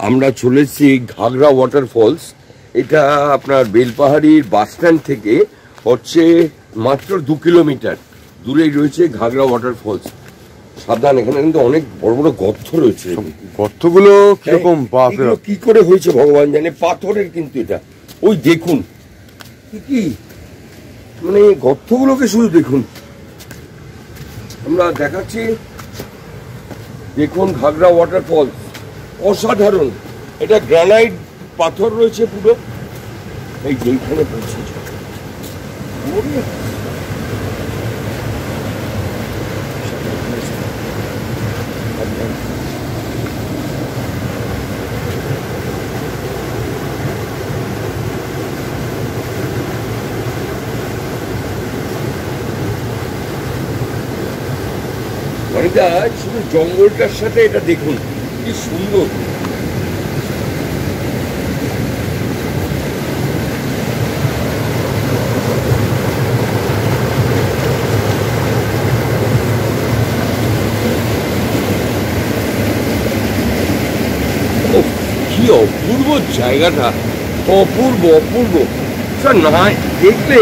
আমরা চলে এসেছি ঘাগরা ওয়াটারফলস। এটা আপনার বেলপাহাড়ির বাস স্ট্যান্ড থেকে হচ্ছে মাত্র 2 কিলোমিটার দূরেই রয়েছে ঘাগরা ওয়াটারফলস। সাবধান, এখানে কিন্তু অনেক বড় বড় গর্ত রয়েছে। গর্তগুলো কিরকম কি করে হয়েছে ভগবান জানে, পাথরের কিন্তু এটা। ওই দেখুন কি মানে গর্তগুলোকে শুধু দেখুন, আমরা দেখাচ্ছি। দেখুন ঘাগরা ওয়াটারফলস অসাধারণ। এটা গ্রানাইট পাথর রয়েছে পুরো, এই যেখানে পৌঁছেছে। অনিতা, শুধু জঙ্গলটার সাথে এটা দেখুন কি সুন্দর। কি অপূর্ব জায়গাটা, অপূর্ব অপূর্ব। না দেখলে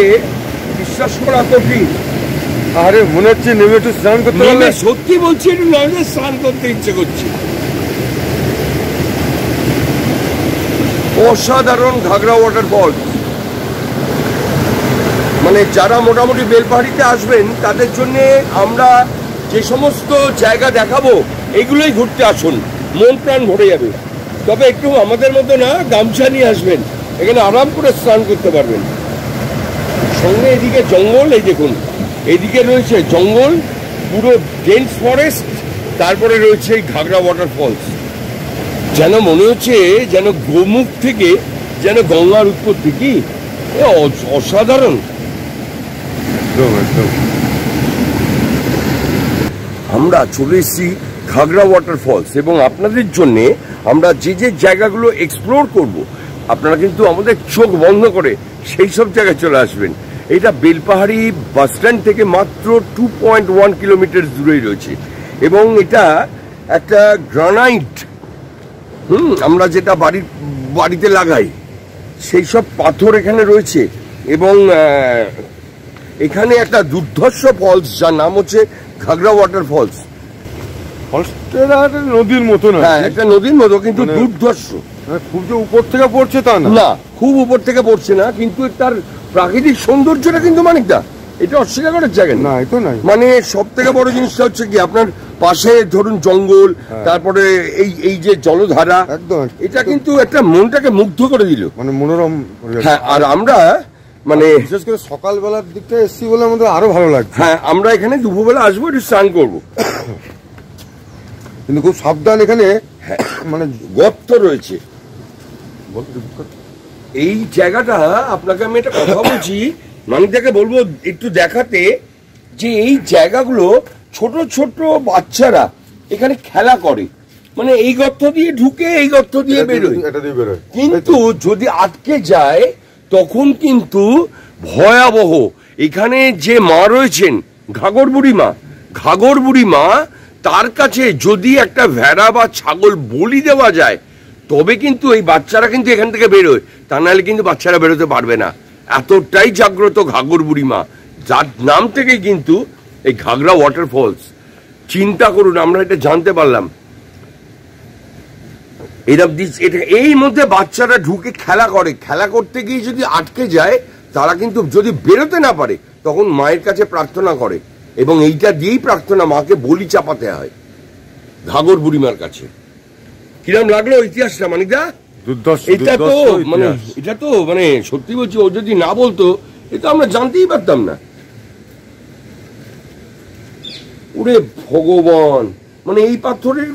বিশ্বাস করা কঠিন। আরে মনে হচ্ছে নেমে একটু স্নান করতে পারলে। সত্যি বলছি, একটু নেমে স্নান করতে ইচ্ছে করছে। অসাধারণ ঘাগরা ওয়াটারফলস। মানে যারা মোটামুটি বেলপাহাড়িতে আসবেন তাদের জন্য আমরা যে সমস্ত জায়গা দেখাবো এগুলোই ঘুরতে আসুন, মন প্রাণ ভরে যাবে। তবে একটু আমাদের মতো না, গামছা নিয়ে আসবেন, এখানে আরাম করে স্নান করতে পারবেন। সঙ্গে এদিকে জঙ্গল, এই দেখুন এইদিকে রয়েছে জঙ্গল, পুরো ডেন্স ফরেস্ট, তারপরে রয়েছে এই ঘাগরা ওয়াটারফলস। যেন মনে হচ্ছে যেন গোমুখ থেকে যেন গঙ্গার উৎপত্তি। কি অসাধারণ। আমরা চলে এসেছি ঘাগরা ওয়াটারফলস এবং আপনাদের জন্য আমরা যে যে জায়গাগুলো এক্সপ্লোর করব, আপনারা কিন্তু আমাদের চোখ বন্ধ করে সেই সব জায়গায় চলে আসবেন। এটা বেলপাহাড়ি বাস স্ট্যান্ড থেকে মাত্র 2.1 কিলোমিটার দূরেই রয়েছে এবং এটা একটা গ্রানাইট, আমরা যেটা বাড়িতে লাগাই সেই সব পাথর এখানে রয়েছে। এবং এখানে একটা দুর্ধর্ষ ফলস যার নাম হচ্ছে ঘাগরা ওয়াটারফলস। নদীর মতো না, হ্যাঁ একটা নদীর মতো, কিন্তু দুর্ধর্ষ। খুব যে উপর থেকে পড়ছে তা না, খুব উপর থেকে পড়ছে না, কিন্তু তার প্রাকৃতিক সৌন্দর্যটা কিন্তু মানিকদা এটা অস্বীকার করার জায়গা না। এটা নাই। মানে সব থেকে বড় জিনিসটা হচ্ছে কি, আপনার পাশে ধরুন জঙ্গল, তারপরে এই যে জলধারা, একদম এটা কিন্তু একটা মনটাকে মুগ্ধ করে দিল, মানে মনোরম। হ্যাঁ, আর আমরা মানে বিশেষ করে সকালবেলার দিকটা এসছি বলে আমাদের আরো ভালো লাগছে। হ্যাঁ, আমরা এখানে দুপুরবেলা আসবো, একটু স্নান করবো, কিন্তু খুব সাবধান। এখানে মানে গর্ত রয়েছে। এই জায়গাটা আপনাকে আমি একটা কথা বলছি, মানিকদাকে বলবো একটু দেখাতে, যে এই জায়গাগুলো ছোট ছোট বাচ্চারা এখানে খেলা করে, মানে এই গর্ত দিয়ে ঢুকে এই গর্ত দিয়ে বেরোয়, কিন্তু যদি আটকে যায় তখন কিন্তু ভয়াবহ। এখানে যে মা রয়েছেন ঘাগর বুড়ি মা, তার কাছে যদি একটা ভেড়া বা ছাগল বলি দেওয়া যায় তবে কিন্তু এই বাচ্চারা কিন্তু এখান থেকে বেরোয়, তা নাহলে কিন্তু বাচ্চারা বেরোতে পারবে না। এতটাই জাগ্রত ঘাগর বুড়ি মা, যার নাম থেকেই কিন্তু এই ঘাগরা ওয়াটারফলস। চিন্তা করুন, আমরা এটা জানতে পারলাম। এটা এই মধ্যে বাচ্চারা ঢুকে খেলা করে, খেলা করতে গিয়ে যদি আটকে যায় তারা কিন্তু যদি বেরোতে না পারে তখন মায়ের কাছে প্রার্থনা করে, এবং এইটা দিয়েই প্রার্থনা, মাকে বলি চাপাতে হয় ঘাগর বুড়িমার কাছে। কিরম লাগলো ইতিহাসটা মানিকদা? এটা তো মানে সত্যি বলছি, ও যদি না বলতো এটা আমরা জানতেই পারতাম না। ওরে ভগবান, মানে এই পাথরের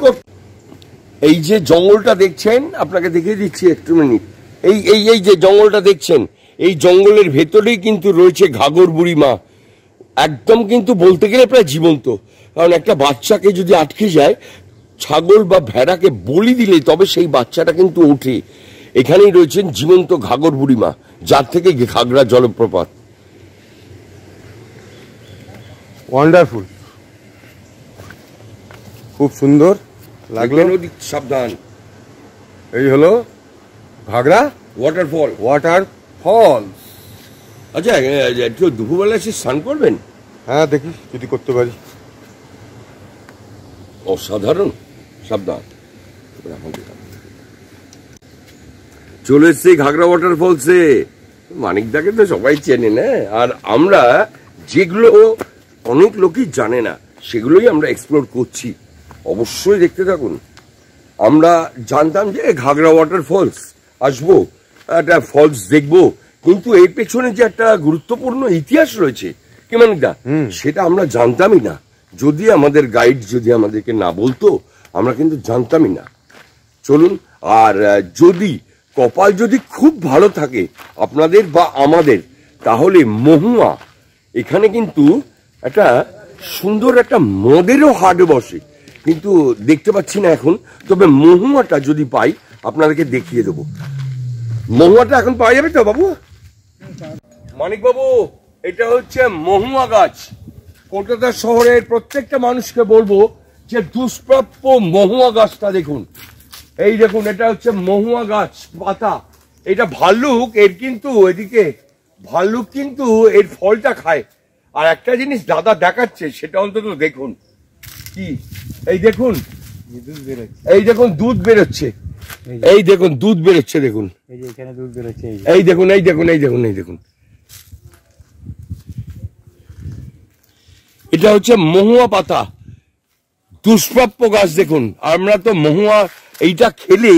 এই যে জঙ্গলটা দেখছেন, আপনাকে দেখিয়ে দিচ্ছি একটু মিনিট। এই যে জঙ্গলটা দেখছেন, এই জঙ্গলের ভেতরেই কিন্তু রয়েছে ঘাগর বুড়ি মা। একদম কিন্তু বলতে গেলে প্রায় জীবন্ত, কারণ একটা বাচ্চাকে যদি আটকে যায়, ছাগল বা ভেড়াকে বলি দিলে তবে সেই বাচ্চাটা কিন্তু ওঠে। এখানেই রয়েছেন জীবন্ত ঘাগর বুড়ি মা, যার থেকে ঘাগরা জলপ্রপাত। ওয়ান্ডারফুল, খুব সুন্দর লাগলো। সাবধান। এই হলো ঘাগরা ওয়াটারফল। Water false. আচ্ছা একটু দুপুরবেলা এসে স্নান করবেন? হ্যাঁ দেখি যদি করতে পারি। অসাধারণ। সাবধান। চলে এসছি ঘাগরা ওয়াটারফলসে। মানিকদাকে তো সবাই চেনে না, আর আমরা যেগুলো অনেক লোকই জানে না সেগুলোই আমরা এক্সপ্লোর করছি। অবশ্যই দেখতে থাকুন। আমরা জানতাম যে ঘাগরা ওয়াটারফলস আসবো, একটা ফলস দেখবো, কিন্তু এর পেছনে যে একটা গুরুত্বপূর্ণ ইতিহাস রয়েছে কি মানিকদা, সেটা আমরা জানতামই না। যদি আমাদের গাইড যদি আমাদেরকে না বলতো আমরা কিন্তু জানতামই না। চলুন, আর যদি কপাল যদি খুব ভালো থাকে আপনাদের বা আমাদের, তাহলে মহুয়া এখানে কিন্তু একটা সুন্দর একটা মদেরও হাট বসে, কিন্তু দেখতে পাচ্ছি না এখন। তবে মহুয়াটা যদি পাই আপনাদেরকে দেখিয়ে দেবো। মহুয়াটা এখন পাওয়া যাবে তো বাবু? মানিক বাবু, এটা হচ্ছে মহুয়া গাছ। কলকাতা শহরের প্রত্যেকটা মানুষকে বলবো যে দুষ্প্রাপ্য মহুয়া গাছটা দেখুন। এই দেখুন, এটা হচ্ছে মহুয়া গাছ পাতা। এটা ভাল্লুক, এর কিন্তু এদিকে ভাল্লুক কিন্তু এর ফলটা খায়। আর একটা জিনিস দাদা দেখাচ্ছে, সেটা অন্তত দেখুন। কি এই দেখুন, এই দেখুন দুধ বেরোচ্ছে, এই দেখুন দুধ বেরোচ্ছে, দেখুন এই যে এখানে দুধ বেরোচ্ছে, এই দেখুন, এই দেখুন, এই দেখুন, এই দেখুন। এটা হচ্ছে মহুয়া পাতা, দুষ্প্রাপ্য গাছ। দেখুন, আমরা তো মহুয়া এটা খেলে,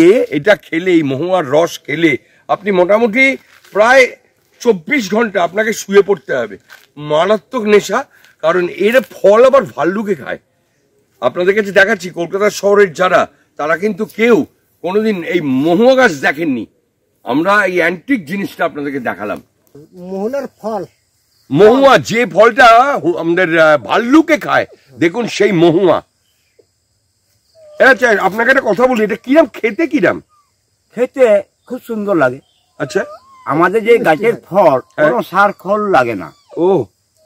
এই মহুয়ার রস খেলে আপনি মোটামুটি প্রায় 24 ঘন্টা আপনাকে শুয়ে পড়তে হবে। মারাত্মক নেশা, কারণ এর ফল আবার ভাল্লুকে খায়। আপনাদের কাছে দেখাচ্ছি, কলকাতা শহরের যারা, তারা কিন্তু কেউ কোনোদিন এই মহুয়া গাছ দেখেননি। আমরা এই অ্যান্টিক জিনিসটা আপনাদেরকে দেখালাম। মোহনার ফল, মহুয়া, যে ফলটা আমাদের ভাল্লুকে খায়, দেখুন সেই মহুয়া। আচ্ছা, আপনাকে একটা কথা বলি, এটা কিরাম খেতে? কিরাম খেতে খুব সুন্দর লাগে। আচ্ছা, আমাদের যে গাছের ফল কোনো সার খোল লাগে না, ও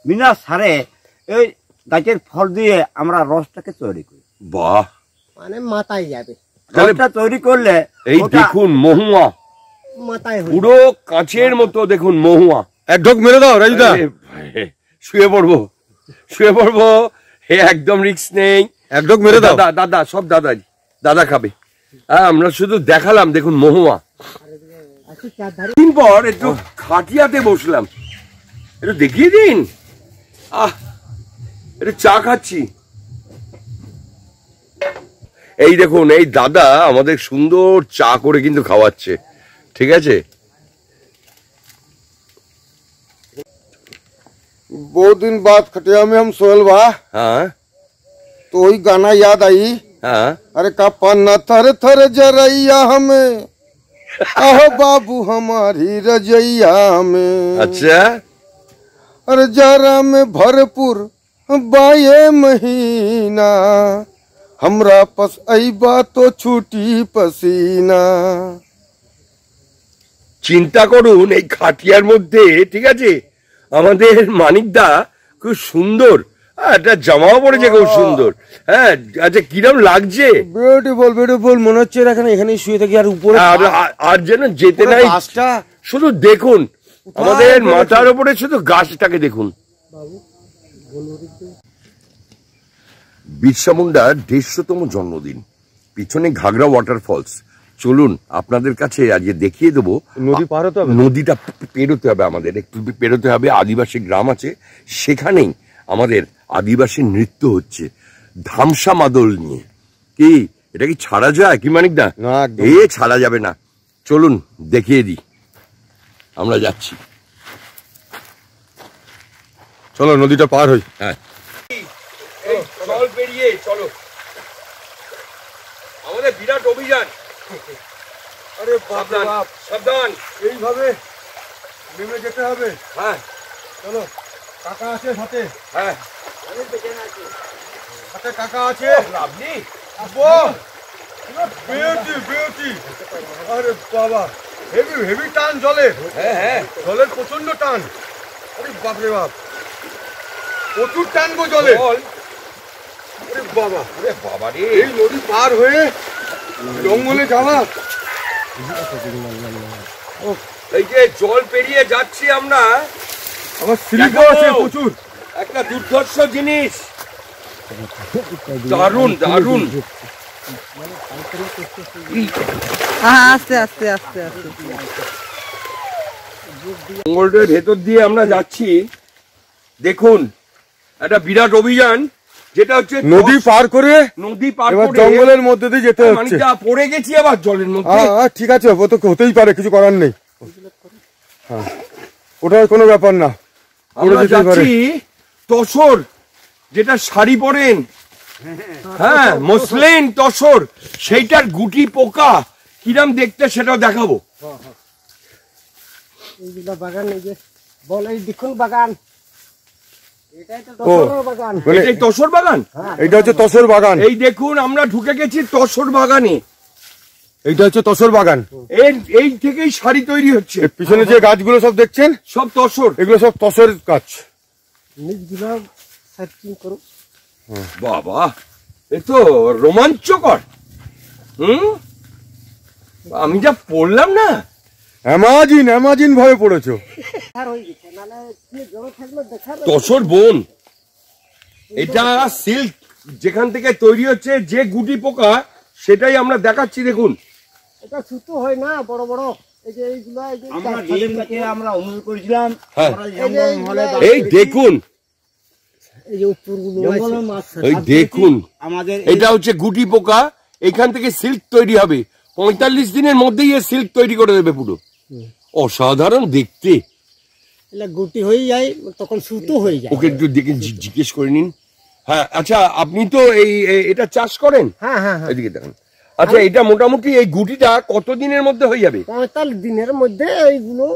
বিনা সারে এই গাছের ফল দিয়ে আমরা রসটাকে তৈরি করি। বাহ, মানে মাথায় যাবে, রসটা তৈরি করলে এই ওটা দেখুন মহুয়া, মাথায় হয়ে পুরো কাঁচের মতো। দেখুন মহুয়া। এক ঢোক মেরে দাও রাজুদা। আরে ভাই, শুয়ে পড়বো, শুয়ে পড়বো। হে, একদম রিস্ক নেই। এক ঢোক মেরে দাও। দাদা, দাদা, সব দাদা খাবে। হ্যাঁ, আমরা শুধু দেখালাম। দেখুন মহুয়া। আছে চারধারে। দিন পর একটু খাটিয়াতে বসলাম, একটু দেখিয়ে দিন। একটু চা খাচ্ছি। এই দেখুন, এই দাদা আমাদের সুন্দর চা করে কিন্তু খাওয়াচ্ছে। ঠিক আছে। बहुत दिन बाद खटिया में हम सोयल बा, हाँ तो वही गाना याद आई। हाँ, अरे कापा थर थर जरैया हमें, आहो बाबू हमारी रजैया में। अच्छा। अरे जरा में भरपूर बाये महीना, हमरा पस अइबा तो छूटी पसीना। চিন্তা করুন, এই খাটিয়ার মধ্যে, ঠিক আছে, আমাদের মানিকদা খুব সুন্দর একটা জামাও পড়েছে, খুব সুন্দর। হ্যাঁ, আচ্ছা, কিরম লাগছে? বিউটিফুল বিউটিফুল, মনে হচ্ছে এখানেই শুয়ে থাকি। আর উপরে আর যেন যেতে নাই। গাছটা শুধু দেখুন, আমাদের মাথার উপরে শুধু গাছটাকে দেখুন। বিরসা মুন্ডার 150তম জন্মদিন, পিছনে ঘাগরা ওয়াটারফলস। চলুন, আপনাদের কাছে আজকে দেখিয়ে দেবো। নদী পার হতে হবে, নদীটা পেরোতে হবে আমাদের, একটু পেরোতে হবে। আদিবাসী গ্রাম আছে, সেখানেই আমাদের আদিবাসী নৃত্য হচ্ছে ধামসা মাদল নিয়ে। কি এটা কি ছাড়া যায় কি মানিকদা? না, একদম। এ ছাড়া যাবে না। চলুন দেখিয়ে দিই, আমরা যাচ্ছি। চলো নদীটা পার হই। হ্যাঁ, জল পেরিয়ে চলো, আমাদের বিরাট অভিযান। আরে সাবধান, সাবধান। এইভাবে নেমে যেতে হবে। হ্যাঁ, চলো, কাকা আছে সাথে, হ্যাঁ, সাথে কাকা আছে। আপনি বিউটি বিউটি। আরে বাবা, হেভি হেভি টান জলে, হ্যাঁ, হ্যাঁ, জলের প্রচন্ড টান। আরে বাপরে বাপ, প্রচুর টান গো জলে। বল। আরে বাবা, আরে বাবা রে, এই নদী পার হয়ে জঙ্গলে যাওয়া এই যে জল পেরিয়ে যাচ্ছি আমরা, আমার স্লিপ আছে প্রচুর। একটা দুর্ধর্ষ জিনিস, দারুণ দারুণ। আস্তে আস্তে আস্তে আস্তে জঙ্গলের ভেতর দিয়ে আমরা যাচ্ছি। দেখুন একটা বিরাট অভিযান, যেটা হচ্ছে নদী পার করে নদী পার এবার করে জঙ্গলের মধ্যে দিয়ে যেতে মানে হচ্ছে। যা পড়ে গেছি আবার জলের মধ্যে। ঠিক আছে, ও তো হতেই পারে, কিছু করার নেই। হ্যাঁ, ওটা কোনো ব্যাপার না, আমরা যাচ্ছি তসর, যেটা শাড়ি পরেন, হ্যাঁ মসলিন তসর, সেইটার গুটি পোকা কিরাম দেখতে সেটাও দেখাবো। এইগুলা বাগান, এই যে বলে দেখুন বাগান, এটাই তো ও, তসরের বাগান। মানে এটাই তসর বাগান। এইটা হচ্ছে তসর বাগান। এই দেখুন আমরা ঢুকে গেছি তসর বাগানে। এইটা হচ্ছে তসর বাগান। এই থেকেই শাড়ি তৈরি হচ্ছে। এর পিছনে যে গাছগুলো সব দেখছেন, সব তসর। এগুলো সব তসর গাছ। নিচগুলো সার্চিং করুন। বাবা, এ তো রোমাঞ্চকর। আমি যা পড়লাম না, অ্যামাজিন ভাবে পড়েছো। আর হয়ে গেছে, নাহলে কি জড়ো থাকলে দেখার তসর বন, এটা সিল্ক যেখান থেকে তৈরি হচ্ছে, যে গুটি পোকা সেটাই আমরা দেখাচ্ছি। দেখুন এটা সুতো হয় না বড় বড়, এই যে এইগুলা, এই যে আমরা ডিম গাছে আমরা অনুরোধ করেছিলাম, হ্যাঁ। আমরা জঙ্গল মহলে এই দেখুন, এই যে উপরগুলো জঙ্গলের মাছ এই দেখুন, আমাদের এটা হচ্ছে গুটি পোকা। এখান থেকে সিল্ক তৈরি হবে, 45 দিনের মধ্যেই এ সিল্ক তৈরি করে দেবে পুরো। অসাধারণ দেখতে। এগুলা গুটি হয়ে যায়, তখন সুতো হয়ে যায়। ওকে একটু দেখে জিজ্ঞেস করে নিন। হ্যাঁ আচ্ছা, আপনি তো এটা চাষ করেন? হ্যাঁ হ্যাঁ হ্যাঁ, এদিকে দেখেন। আচ্ছা, এটা মোটামুটি এই গুটিটা কতদিনের মধ্যে হয়ে যাবে? 45 দিনের মধ্যে এইগুলো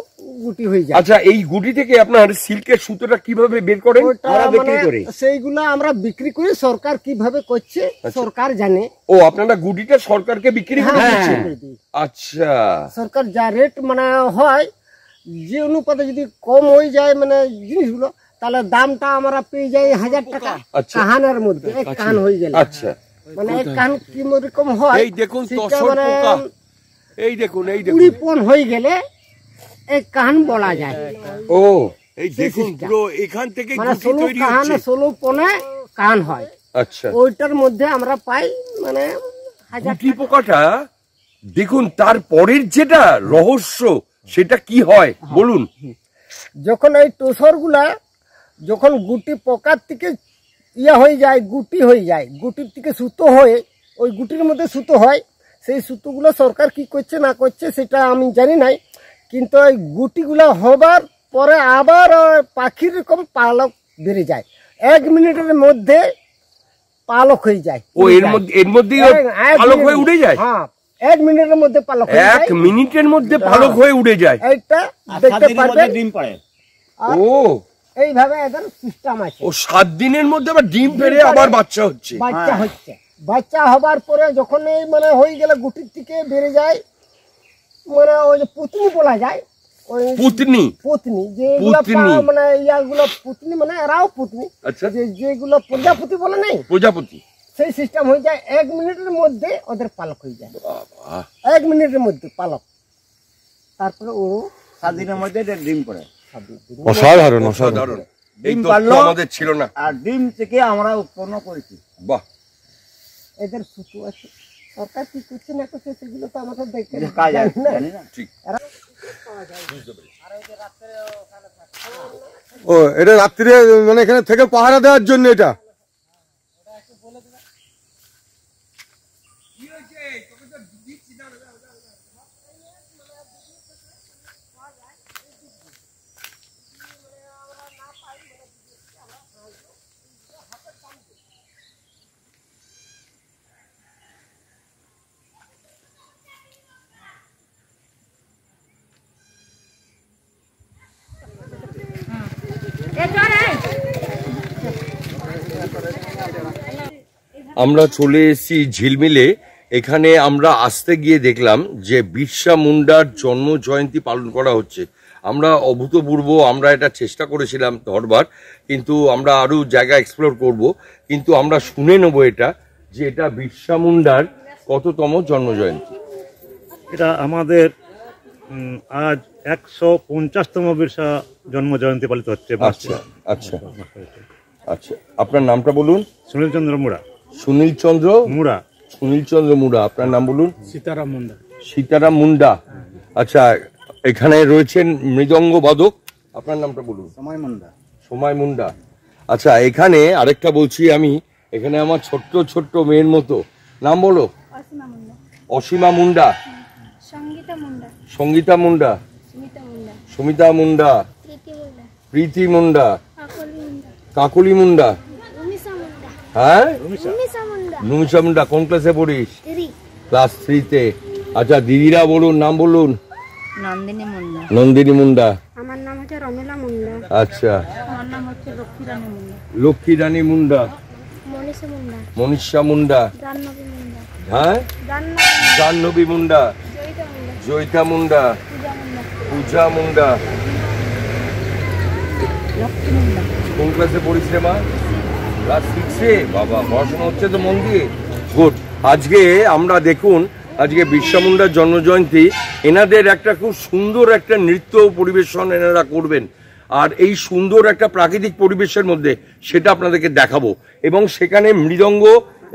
গুটি হয়ে যায়। আচ্ছা, এই গুটি থেকে আপনার সিল্কের সুতোটা কিভাবে বের করেন? ওটা আমরা বিক্রি মানে করি। সেইগুলা আমরা বিক্রি করি, সরকার কিভাবে করছে সরকার জানে। ও, আপনারা গুটিটা সরকারকে বিক্রি করে হ্যাঁ, দিচ্ছেন? করে দিই। আচ্ছা, সরকার যা রেট মানে হয়, যে অনুপাতে যদি কম হয়ে যায় মানে জিনিসগুলো, তাহলে দামটা আমরা পেয়ে যাই 1000 টাকা আচ্ছা। কাহানের মধ্যে, এক কাহান হয়ে গেলে। আচ্ছা, মানে এক কাহান কি রকম হয়, এই দেখুন সেটা তসর মানে পোকা। এই দেখুন, এই 20 দেখুন। পন হয়ে গেলে এক কাহান বলা যায়। ও, এই দেখুন পুরো এখান থেকে মানে গুটি 16 তৈরি কাহানে হচ্ছে। 16 পনে কাহান হয়। আচ্ছা, ওইটার মধ্যে আমরা পাই মানে 1000 গুটি পোকাটা দেখুন, তার পরের যেটা রহস্য সেটা কি হয় বলুন। যখন এই তোষর গুলা যখন গুটি পোকার থেকে ইয়া হয়ে যায়, গুটি হয়ে যায়, গুটির থেকে সুতো হয়ে, ওই গুটির মধ্যে সুতো হয়। সেই সুতোগুলো সরকার কি করছে না করছে সেটা আমি জানি নাই, কিন্তু ওই গুটিগুলো হবার পরে আবার পাখির রকম পালক বেড়ে যায়। 1 মিনিটের মধ্যে পালক হয়ে যায়। ও, এর মধ্যেই পালক হয়ে উড়ে যায়? হ্যাঁ, 1 মিনিটের মধ্যে পালক হয়ে যায়। 1 মিনিটের মধ্যে পালক হয়ে উড়ে যায়? এইটা আর দেখতে 7 দিনের পারবেন। মধ্যে ডিম পাড়ে। ও, এইভাবে এদের সিস্টেম আছে। ও 7 দিনের মধ্যে আবার ডিম পেড়ে আবার বাচ্চা হচ্ছে? বাচ্চা হচ্ছে, বাচ্চা হবার পরে যখন এই মানে হয়ে গেলে গুটির থেকে বেড়ে যায়, মানে ওই যে পুতনি বলা যায়, ওই পুতনি? পুতনি পুতনি। মানে ইয়াগুলো পুতনি, মানে এরাও পুতনি। আচ্ছা, যেগুলো প্রজাপতি বলে নাই, প্রজাপতি। সেই সিস্টেম হয়ে যায়। 1 মিনিটের মধ্যে ওদের পালক হয়ে যায়। বাবা, 1 মিনিটের মধ্যে পালক। তারপরে ও 7 দিনের মধ্যে এটা ডিম পাড়ে। অসাধারণ, অসাধারণ। অসাধারণ। এই ডিম তথ্য পারলো। আমাদের ছিল না। আর ডিম থেকে আমরা উৎপন্ন করেছি। বাহ, এদের সুতো আছে। সরকার কি করছে না করছে সেগুলো তো আমাদের দেখতে এটা কাজ আছে, না। জানি না। ঠিক। ও, এটা রাত্রিরে মানে এখানে থেকে পাহারা দেওয়ার জন্য এটা। আমরা চলে এসেছি ঝিলমিলে। এখানে আমরা আসতে গিয়ে দেখলাম যে বিরসা মুন্ডার জন্ম জয়ন্তী পালন করা হচ্ছে। আমরা অভূতপূর্ব, আমরা এটা চেষ্টা করেছিলাম ধরবার, কিন্তু আমরা আরও জায়গা এক্সপ্লোর করব, কিন্তু আমরা শুনে নেব এটা যে এটা বিরসা মুন্ডার কততম জন্ম জয়ন্তী। এটা আমাদের আজ 150তম বিরসা জন্ম জয়ন্তী পালিত হচ্ছে। আচ্ছা আচ্ছা আচ্ছা, আপনার নামটা বলুন। সুনীল চন্দ্র মুড়া। সুনীল চন্দ্র মুড়া। সুনীল চন্দ্র মুন্ডা। আপনার নাম বলুন। সীতারাম মুন্ডা। সীতারাম মুন্ডা। আচ্ছা, এখানে রয়েছেন মৃদঙ্গ বাদক। আপনার নামটা বলুন। সময় মুন্ডা। সময় মুন্ডা। আচ্ছা, এখানে আরেকটা বলছি আমি, এখানে আমার ছোট্ট ছোট্ট মেয়ের মতো, নাম বলো। অসীমা মুন্ডা। অসীমা মুন্ডা। সঙ্গীতা মুন্ডা। সঙ্গীতা মুন্ডা। সুমিতা মুন্ডা। সুমিতা মুন্ডা। প্রীতি মুন্ডা। প্রীতি মুন্ডা। কাকলি মুন্ডা। কাকুলি মুন্ডা। রুমিসা মুন্ডা। হ্যাঁ, রুমিসা মুন্ডা। নুমিসা মুন্ডা। কোন ক্লাসে পড়িস? 3। ক্লাস 3-তে। আচ্ছা, দিদিরা বলুন, নাম বলুন। নন্দিনী মুন্ডা। নন্দিনী মুন্ডা। আমার নাম হচ্ছে রমিলা মুন্ডা। আচ্ছা। আমার নাম হচ্ছে লক্ষ্মী রানী মুন্ডা। লক্ষ্মী রানী মুন্ডা। মনীষা মুন্ডা। মনীষা মুন্ডা। জাহ্নবী মুন্ডা। হ্যাঁ, জাহ্নবী মুন্ডা। জয়িতা মুন্ডা। জয়িতা মুন্ডা। পূজা মুন্ডা। পূজা মুন্ডা। লক্ষ্মী মুন্ডা। কোন ক্লাসে পড়িস রে মা? ক্লাস 6-এ। বাবা, পড়াশোনা হচ্ছে তো মন দিয়ে। গুড। আজকে আমরা দেখুন, আজকে বিরসা মুন্ডার জন্মজয়ন্তী, এনাদের একটা খুব সুন্দর একটা নৃত্য পরিবেশন এনারা করবেন, আর এই সুন্দর একটা প্রাকৃতিক পরিবেশের মধ্যে সেটা আপনাদেরকে দেখাবো, এবং সেখানে মৃদঙ্গ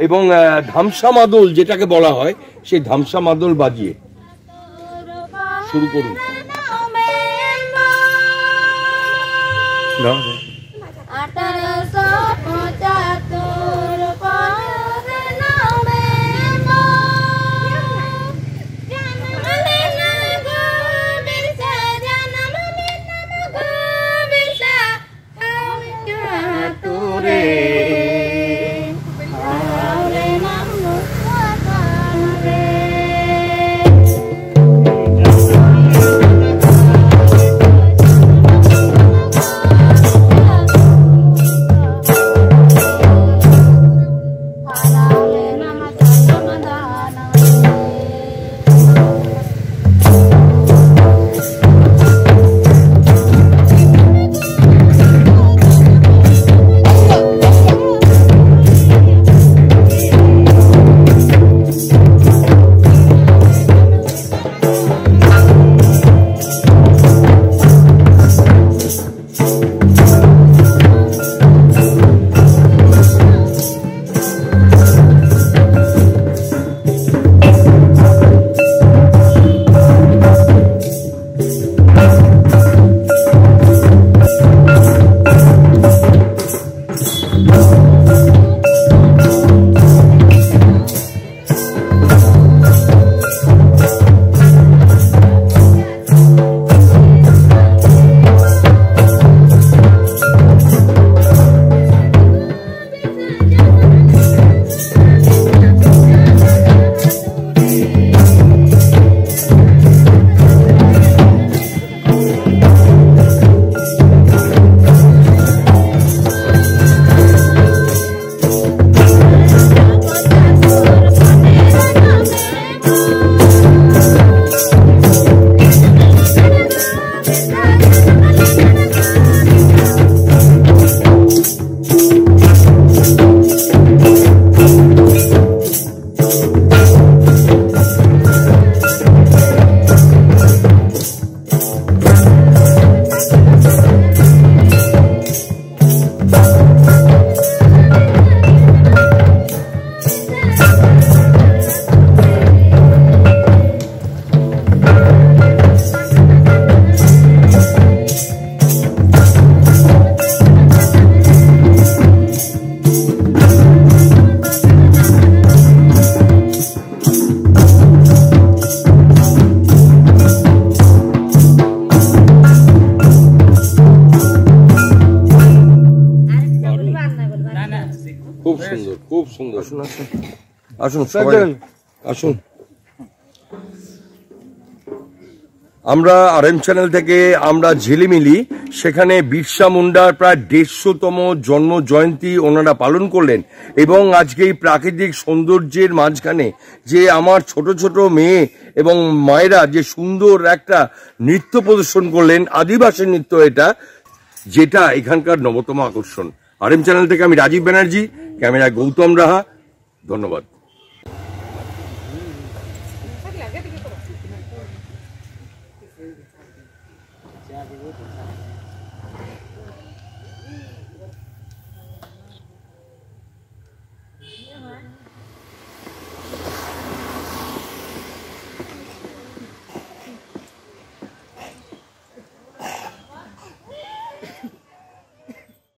এবং ধামসা মাদল যেটাকে বলা হয়, সেই ধামসা মাদল বাজিয়ে শুরু করুন। খুব সুন্দর, খুব সুন্দর। আসুন আসুন আসুন সবাই আসুন। আমরা RM চ্যানেল থেকে আমরা ঝিলিমিলি সেখানে বিরসা মুন্ডার প্রায় 150তম জন্ম জয়ন্তী ওনারা পালন করলেন, এবং আজকে এই প্রাকৃতিক সৌন্দর্যের মাঝখানে যে আমার ছোট ছোট মেয়ে এবং মায়েরা যে সুন্দর একটা নৃত্য প্রদর্শন করলেন, আদিবাসী নৃত্য এটা, যেটা এখানকার নবতম আকর্ষণ। RM চ্যানেল থেকে আমি রাজীব ব্যানার্জি, ক্যামেরায় গৌতম রাহা। ধন্যবাদ।